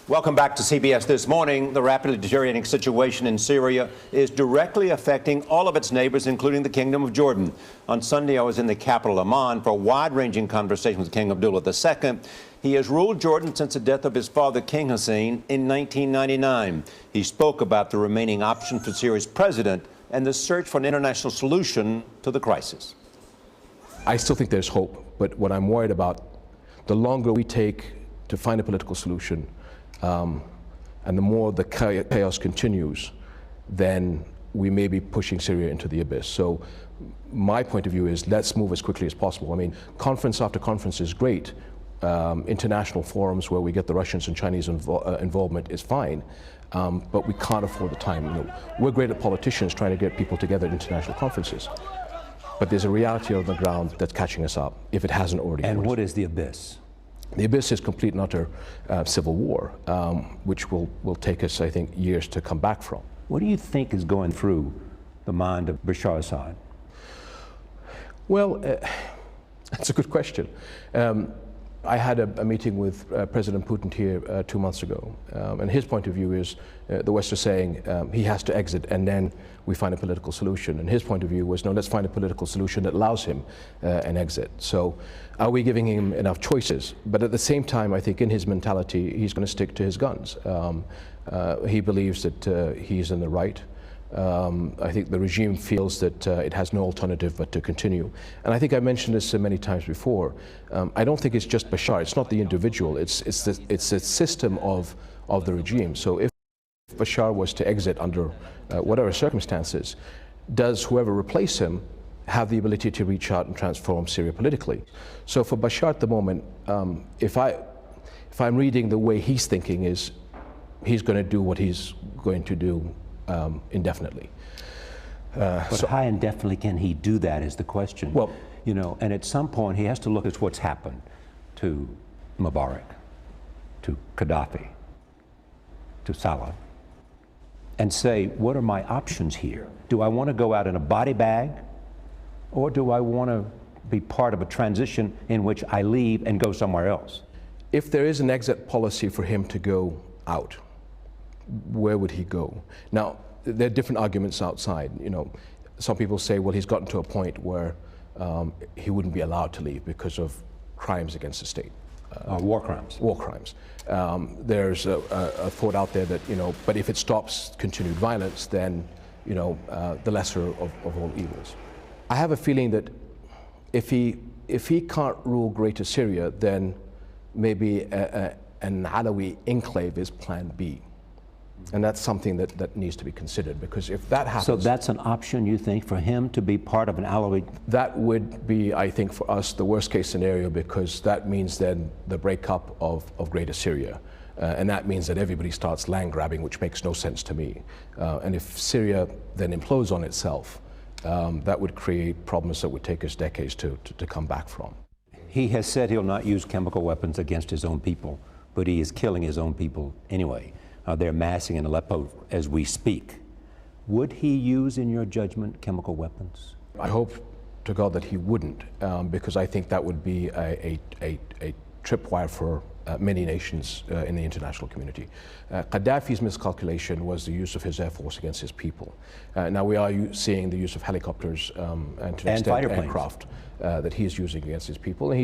Welcome back to CBS This Morning. The rapidly deteriorating situation in Syria is directly affecting all of its neighbors, including the Kingdom of Jordan. On Sunday, I was in the capital, Amman, for a wide-ranging conversation with King Abdullah II. He has ruled Jordan since the death of his father, King Hussein, in 1999. He spoke about the remaining options for Syria's president and the search for an international solution to the crisis. I still think there's hope, but what I'm worried about, the longer we take to find a political solution, and the more the chaos continues, then we may be pushing Syria into the abyss. So my point of view is let's move as quickly as possible. I mean, conference after conference is great. International forums where we get the Russians and Chinese involvement is fine, but we can't afford the time. You know, we're great at politicians trying to get people together at international conferences, but there's a reality on the ground that's catching us up, if it hasn't already. And what is the abyss? The abyss is complete and utter civil war, which will take us, I think, years to come back from. What do you think is going through the mind of Bashar Assad? Well, that's a good question. I had a meeting with President Putin here 2 months ago, and his point of view is the West is saying he has to exit and then we find a political solution. And his point of view was, no, let's find a political solution that allows him an exit. So are we giving him enough choices? But at the same time, I think in his mentality, he's going to stick to his guns. He believes that he's in the right. I think the regime feels that it has no alternative but to continue. And I think I mentioned this many times before. I don't think it's just Bashar. It's not the individual. It's a system of the regime. So if Bashar was to exit under whatever circumstances, does whoever replace him have the ability to reach out and transform Syria politically? So for Bashar at the moment, if I'm reading the way he's thinking, is he's going to do what he's going to do indefinitely. But how indefinitely can he do that is the question. Well, you know, and at some point he has to look at what's happened to Mubarak, to Gaddafi, to Saleh, and say, what are my options here? Do I want to go out in a body bag, or do I want to be part of a transition in which I leave and go somewhere else? If there is an exit policy for him to go out, where would he go? Now, there are different arguments outside. You know, some people say, well, he's gotten to a point where he wouldn't be allowed to leave because of crimes against the state. War crimes. War crimes. There's a thought out there that, you know, but if it stops continued violence, then, you know, the lesser of all evils. I have a feeling that if he can't rule Greater Syria, then maybe an Alawi enclave is plan B. And that's something that needs to be considered, because if that happens... So that's an option, you think, for him to be part of an Alawi? That would be, I think, for us, the worst case scenario, because that means then the breakup of Greater Syria. And that means that everybody starts land grabbing, which makes no sense to me. And if Syria then implodes on itself, that would create problems that would take us decades to come back from. He has said he'll not use chemical weapons against his own people, but he is killing his own people anyway. They're massing in Aleppo as we speak. Would he use, in your judgment, chemical weapons? I hope to God that he wouldn't, because I think that would be a tripwire for many nations in the international community. Gaddafi's miscalculation was the use of his air force against his people. Now we are seeing the use of helicopters and to an extent aircraft that he is using against his people. And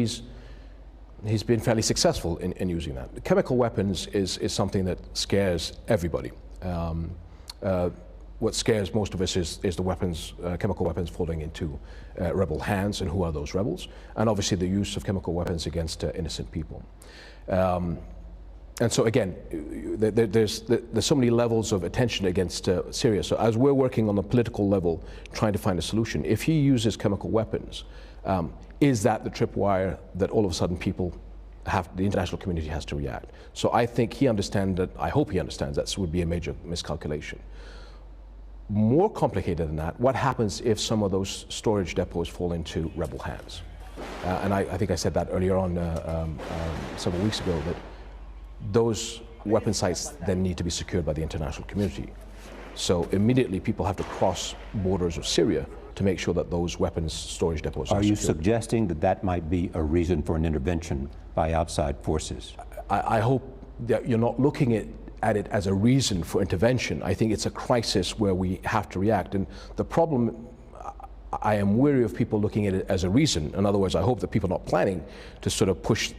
he's been fairly successful in using that. Chemical weapons is something that scares everybody. What scares most of us is the weapons, chemical weapons falling into rebel hands, and who are those rebels? And obviously the use of chemical weapons against innocent people. And so again, there's so many levels of attention against Syria. So as we're working on the political level, trying to find a solution, if he uses chemical weapons, is that the tripwire that all of a sudden the international community has to react? So I think he understands that, I hope he understands that would be a major miscalculation. More complicated than that, what happens if some of those storage depots fall into rebel hands? And I think I said that earlier on several weeks ago, that those weapon sites then need to be secured by the international community. So immediately people have to cross borders of Syria to make sure that those weapons storage depots are you secured. suggesting that that might be a reason for an intervention by outside forces? I hope that you're not looking at it as a reason for intervention. I think it's a crisis where we have to react. And the problem, I am weary of people looking at it as a reason. In other words, I hope that people are not planning to sort of push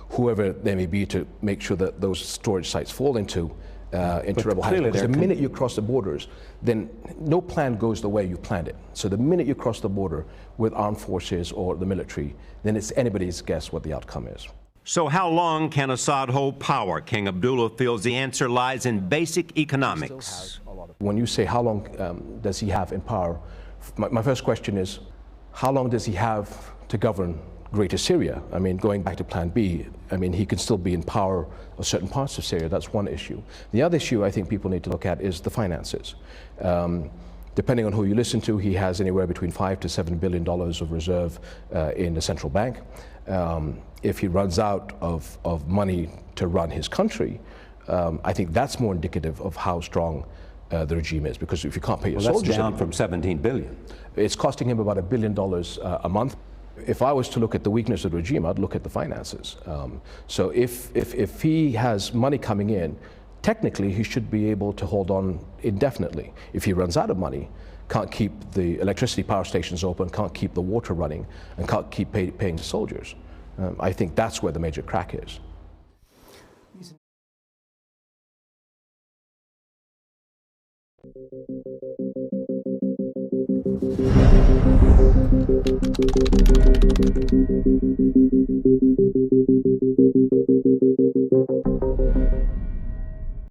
whoever they may be to make sure that those storage sites fall into rebel hands. Because the minute you cross the borders, then no plan goes the way you planned it. So the minute you cross the border with armed forces or the military, then it's anybody's guess what the outcome is. So how long can Assad hold power? King Abdullah feels the answer lies in basic economics. When you say how long does he have in power, my first question is, how long does he have to govern Greater Syria? I mean, going back to Plan B, I mean, he can still be in power of certain parts of Syria. That's one issue. The other issue I think people need to look at is the finances. Depending on who you listen to, he has anywhere between $5 to $7 billion of reserve in the central bank. If he runs out of money to run his country, I think that's more indicative of how strong the regime is. Because if you can't pay your soldiers, that's down from $17 billion. It's costing him about $1 billion a month. If I was to look at the weakness of the regime, I'd look at the finances. So if he has money coming in, technically he should be able to hold on indefinitely. If he runs out of money, can't keep the electricity power stations open, can't keep the water running, and can't keep paying the soldiers. I think that's where the major crack is. Thank you.